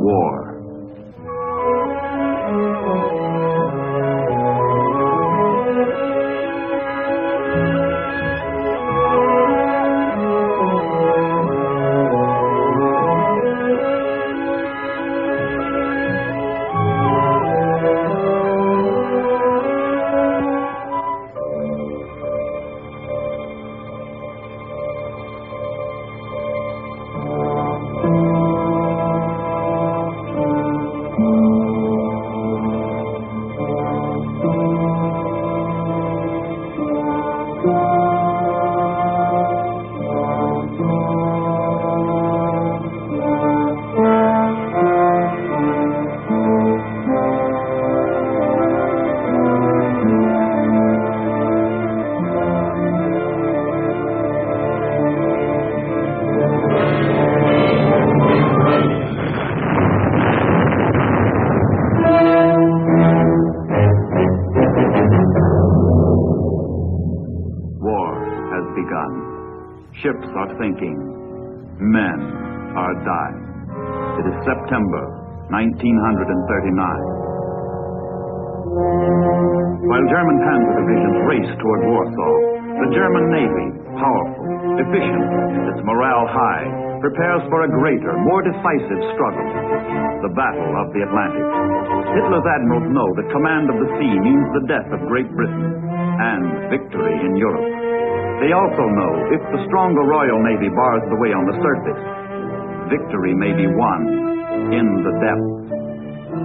war. Ships are sinking. Men are dying. It is September 1939. While German panzer divisions race toward Warsaw, the German Navy, powerful, efficient, its morale high, prepares for a greater, more decisive struggle, the Battle of the Atlantic. Hitler's admirals know that command of the sea means the death of Great Britain and victory in Europe. They also know if the stronger Royal Navy bars the way on the surface, victory may be won in the depths.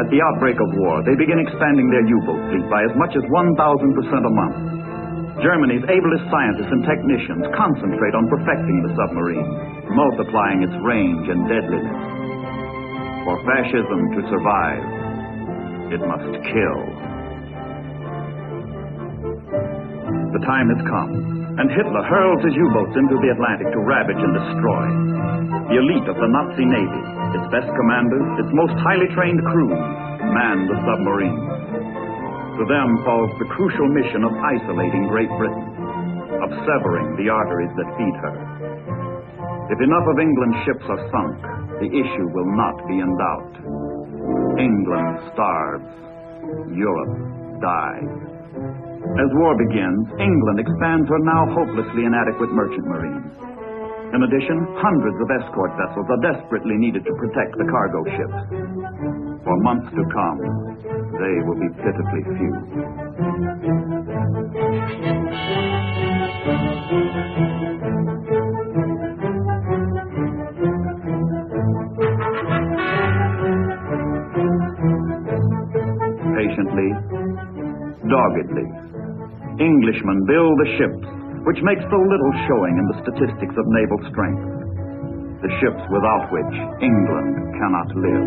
At the outbreak of war, they begin expanding their U-boat fleet by as much as 1,000% a month. Germany's ablest scientists and technicians concentrate on perfecting the submarine, multiplying its range and deadliness. For fascism to survive, it must kill. The time has come, and Hitler hurls his U-boats into the Atlantic to ravage and destroy. The elite of the Nazi Navy, its best commanders, its most highly trained crews, man the submarine. To them falls the crucial mission of isolating Great Britain, of severing the arteries that feed her. If enough of England's ships are sunk, the issue will not be in doubt. England starves, Europe dies. As war begins, England expands her now hopelessly inadequate merchant marine. In addition, hundreds of escort vessels are desperately needed to protect the cargo ships. For months to come, they will be pitifully few. Patiently, doggedly, Englishmen build the ships, which make so little showing in the statistics of naval strength. The ships without which England cannot live.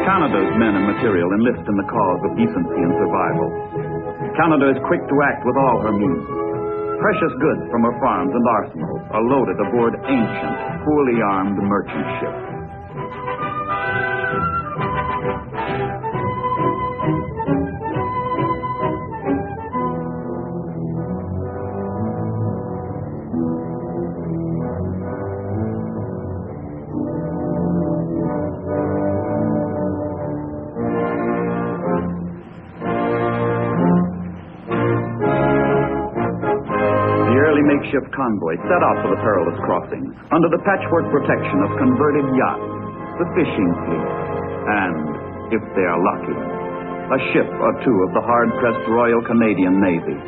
Canada's men and material enlist in the cause of decency and survival. Canada is quick to act with all her means. Precious goods from her farms and arsenals are loaded aboard ancient, poorly armed merchant ships. Makeshift convoy set out for the perilous crossing under the patchwork protection of converted yachts, the fishing fleet, and, if they are lucky, a ship or two of the hard-pressed Royal Canadian Navy.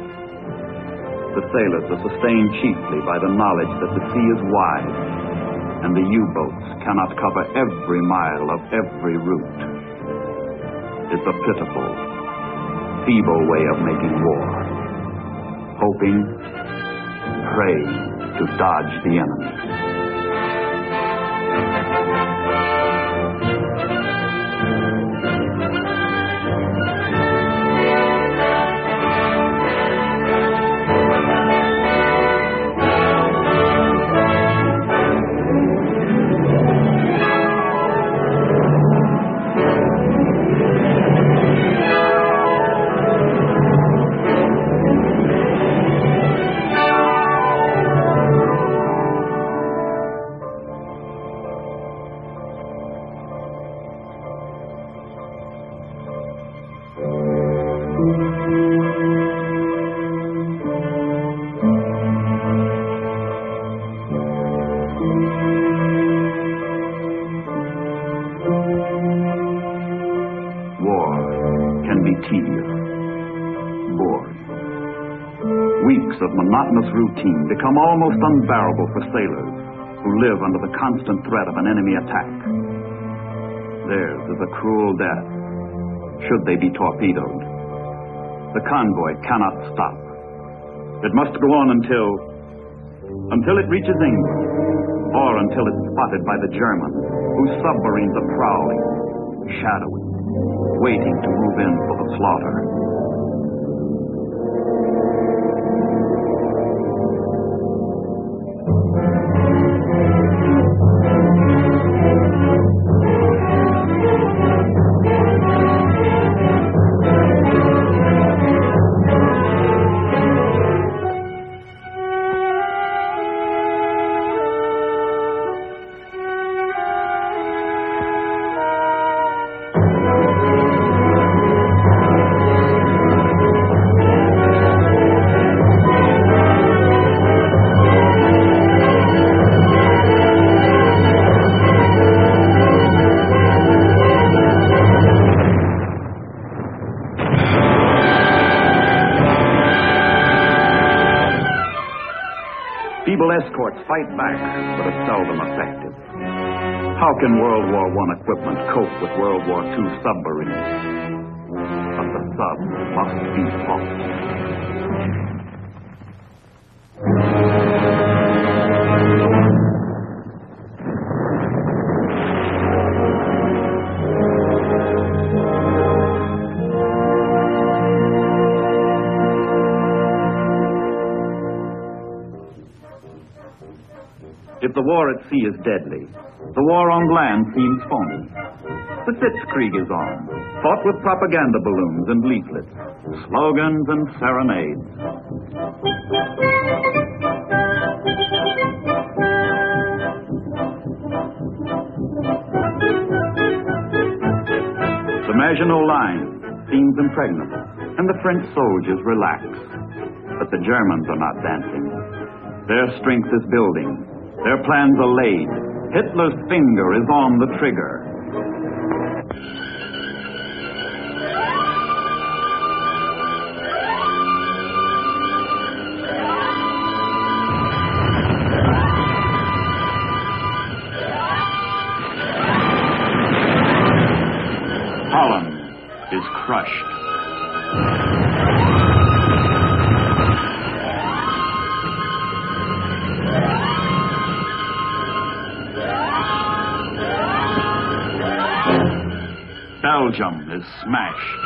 The sailors are sustained chiefly by the knowledge that the sea is wide and the U-boats cannot cover every mile of every route. It's a pitiful, feeble way of making war, hoping, pray to dodge the enemy. War can be tedious, boring. Weeks of monotonous routine become almost unbearable for sailors who live under the constant threat of an enemy attack. Theirs is a cruel death, should they be torpedoed. The convoy cannot stop. It must go on until it reaches England, or until it's spotted by the Germans, whose submarines are prowling, shadowy, waiting to move in for the slaughter. Feeble escorts fight back, but are seldom effective. How can World War I equipment cope with World War II submarines? But the sub must be fought. If the war at sea is deadly, the war on land seems phony. The Blitzkrieg is on, fought with propaganda balloons and leaflets, slogans and serenades. The Maginot Line seems impregnable, and the French soldiers relax. But the Germans are not dancing. Their strength is building. Their plans are laid. Hitler's finger is on the trigger. Holland is crushed. Belgium is smashed.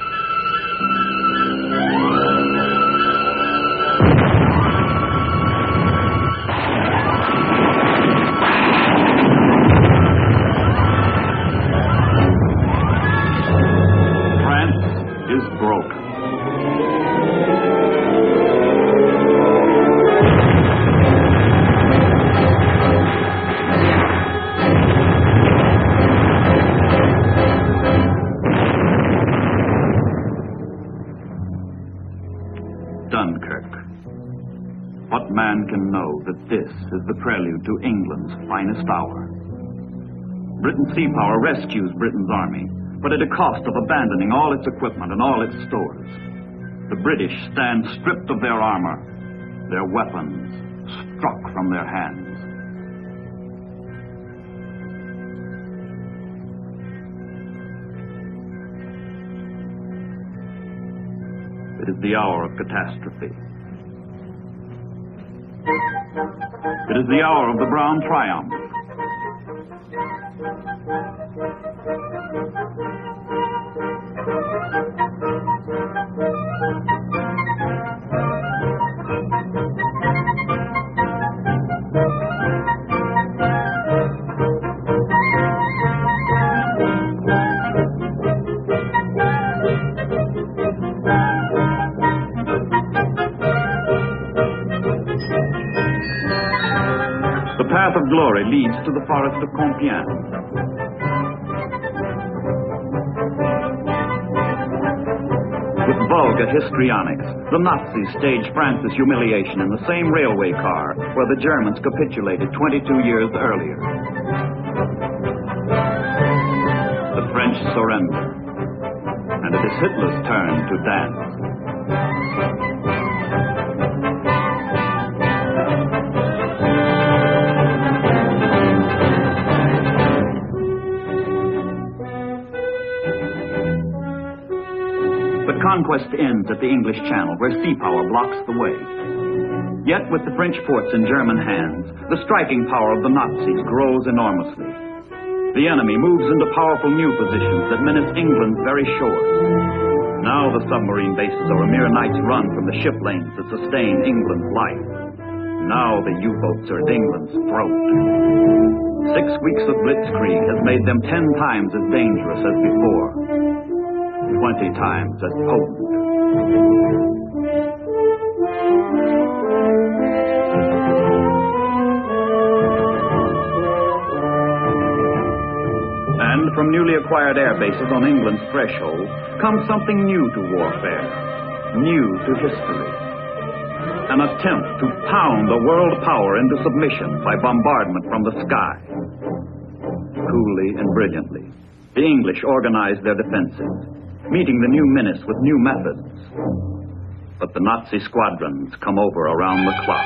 France is broken. Dunkirk. What man can know that this is the prelude to England's finest hour? Britain's sea power rescues Britain's army, but at a cost of abandoning all its equipment and all its stores. The British stand stripped of their armor, their weapons struck from their hands. It is the hour of catastrophe. It is the hour of the brown triumph. The path of glory leads to the forest of Compiègne. With vulgar histrionics, the Nazis staged France's humiliation in the same railway car where the Germans capitulated 22 years earlier. The French surrender, and it is Hitler's turn to dance. The conquest ends at the English Channel, where sea power blocks the way. Yet, with the French ports in German hands, the striking power of the Nazis grows enormously. The enemy moves into powerful new positions that menace England's very shores. Now the submarine bases are a mere night's run from the ship lanes that sustain England's life. Now the U-boats are at England's throat. 6 weeks of blitzkrieg has made them 10 times as dangerous as before. 20 times as potent. And from newly acquired air bases on England's threshold comes something new to warfare, new to history. An attempt to pound the world power into submission by bombardment from the sky. Coolly and brilliantly, the English organized their defenses, meeting the new menace with new methods. But the Nazi squadrons come over around the clock.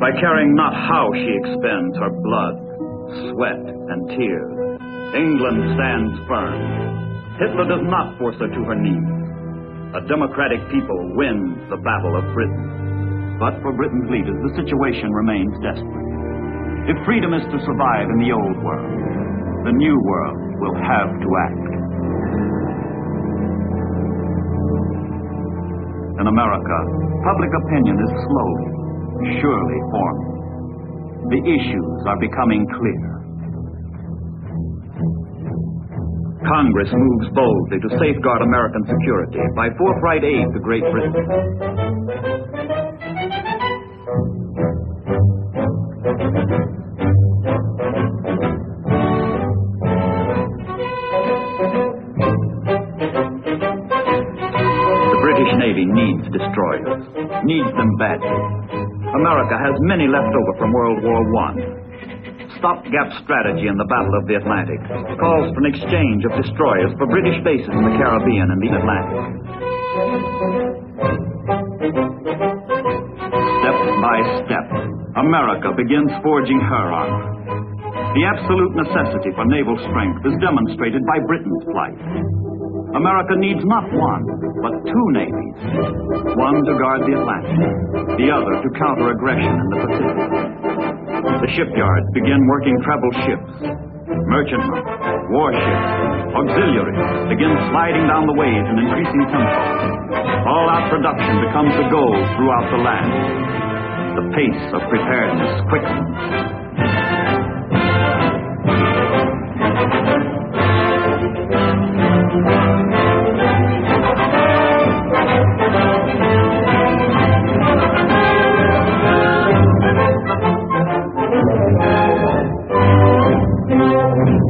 By caring not how she expends her blood, sweat, and tears, England stands firm. Hitler does not force her to her knees. A democratic people wins the Battle of Britain. But for Britain's leaders, the situation remains desperate. If freedom is to survive in the old world, the new world will have to act. In America, public opinion is slowly, surely forming. The issues are becoming clear. Congress moves boldly to safeguard American security by forthright aid to Great Britain. The British Navy needs destroyers, needs them badly. America has many left over from World War I. Stopgap strategy in the Battle of the Atlantic calls for an exchange of destroyers for British bases in the Caribbean and the Atlantic. Step by step, America begins forging her armor. The absolute necessity for naval strength is demonstrated by Britain's plight. America needs not one, but two navies. One to guard the Atlantic, the other to counter aggression in the Pacific. The shipyards begin working treble ships. Merchantmen, warships, auxiliaries begin sliding down the waves in increasing tempo. All-out production becomes the goal throughout the land. The pace of preparedness quickens.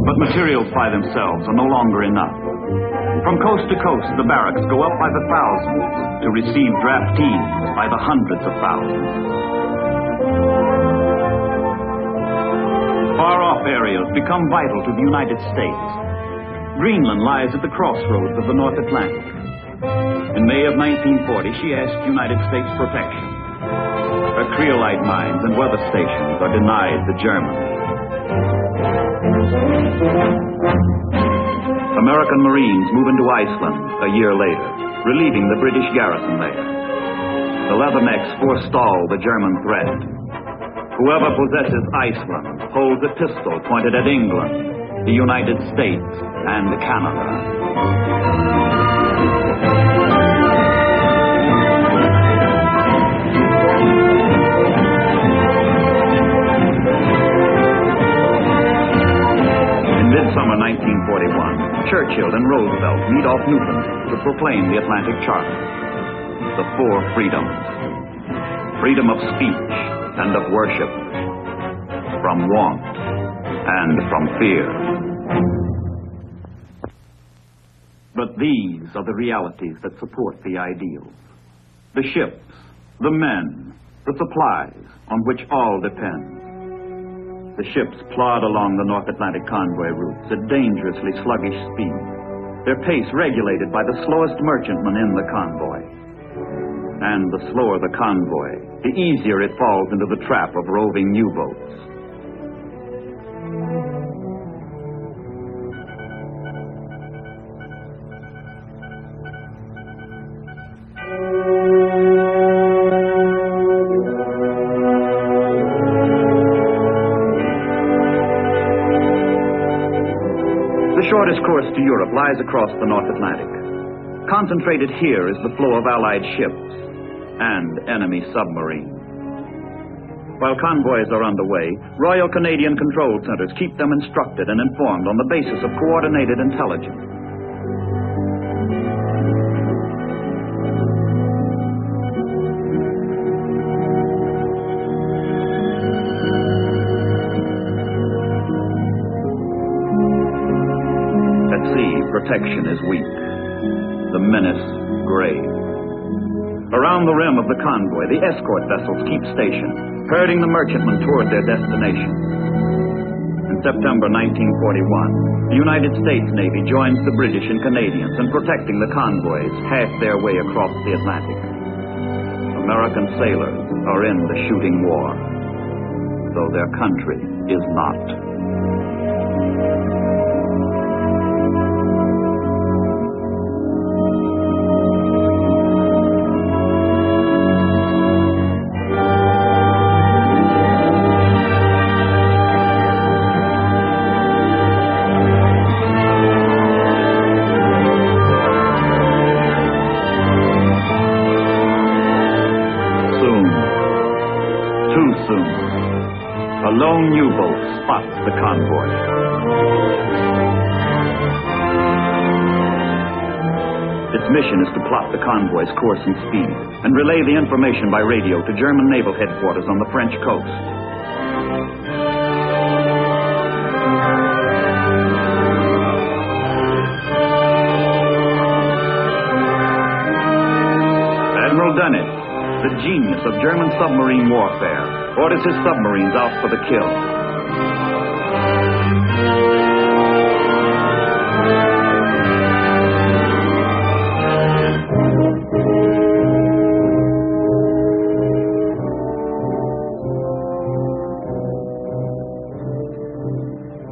But materials by themselves are no longer enough. From coast to coast, the barracks go up by the thousands to receive draftees by the hundreds of thousands. Far-off areas become vital to the United States. Greenland lies at the crossroads of the North Atlantic. In May of 1940, she asked United States protection. Her creolite mines and weather stations are denied the Germans. American Marines move into Iceland a year later, relieving the British garrison there. The Leathernecks forestall the German threat. Whoever possesses Iceland holds a pistol pointed at England, the United States, and Canada. Midsummer 1941, Churchill and Roosevelt meet off Newfoundland to proclaim the Atlantic Charter. The four freedoms. Freedom of speech and of worship. From want and from fear. But these are the realities that support the ideals. The ships, the men, the supplies on which all depends. The ships plod along the North Atlantic convoy routes at dangerously sluggish speed, their pace regulated by the slowest merchantman in the convoy. And the slower the convoy, the easier it falls into the trap of roving U-boats. The shortest course to Europe lies across the North Atlantic. Concentrated here is the flow of Allied ships and enemy submarines. While convoys are underway, Royal Canadian Control Centers keep them instructed and informed on the basis of coordinated intelligence. Protection is weak, the menace grave. Around the rim of the convoy, the escort vessels keep station, herding the merchantmen toward their destination. In September 1941, the United States Navy joins the British and Canadians in protecting the convoys half their way across the Atlantic. American sailors are in the shooting war, though their country is not. A lone U-boat spots the convoy. Its mission is to plot the convoy's course and speed and relay the information by radio to German naval headquarters on the French coast. Admiral Dennis, the genius of German submarine warfare, orders his submarines out for the kill.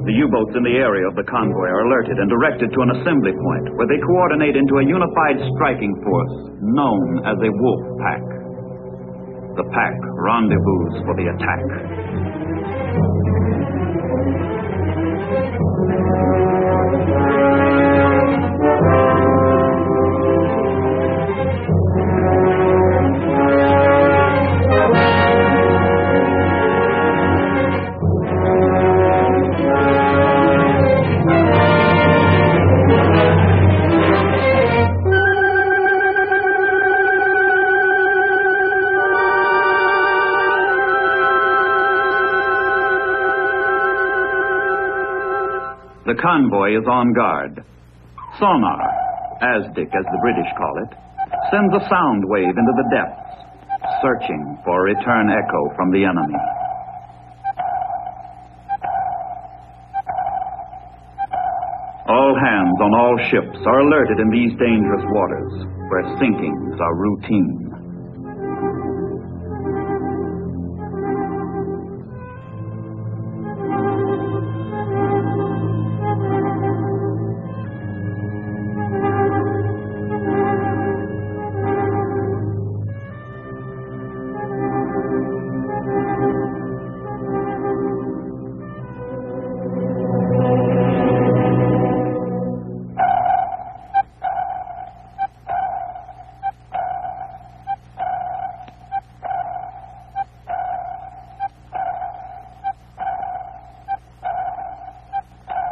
The U-boats in the area of the convoy are alerted and directed to an assembly point where they coordinate into a unified striking force known as a wolf pack. The pack rendezvous for the attack. The convoy is on guard. Sonar, ASDIC as the British call it, sends a sound wave into the depths, searching for a return echo from the enemy. All hands on all ships are alerted in these dangerous waters, where sinkings are routine.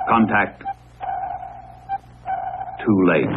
Contact. Too late.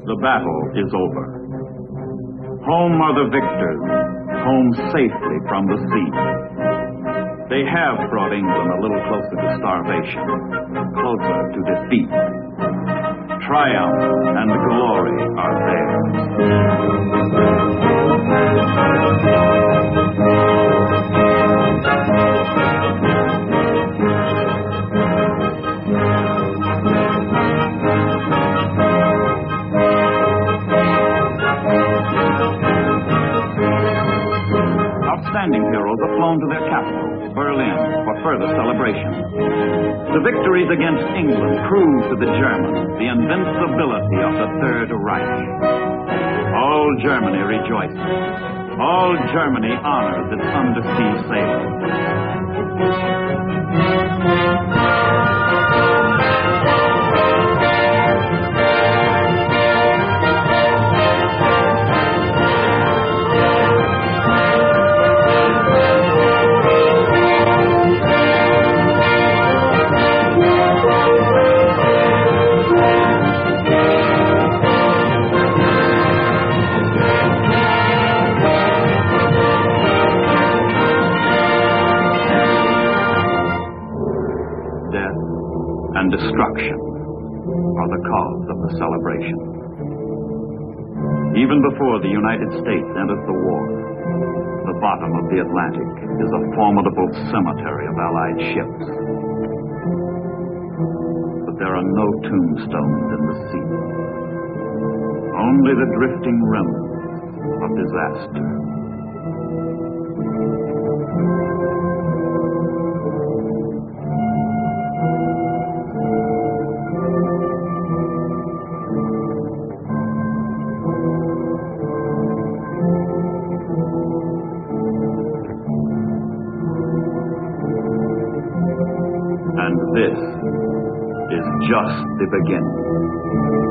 The battle is over. Home are the victors, home safely from the sea. They have brought England a little closer to starvation, closer to defeat. Triumph and glory are Outstanding heroes are flown to their capital, Berlin, for further celebration. The victories against England prove to the Germans the invincibility of the Third Reich. All Germany rejoices. All Germany honors its undersea sailors. And destruction are the cause of the celebration. Even before the United States enters the war, the bottom of the Atlantic is a formidable cemetery of Allied ships. But there are no tombstones in the sea, only the drifting remnants of disaster. And this is just the beginning.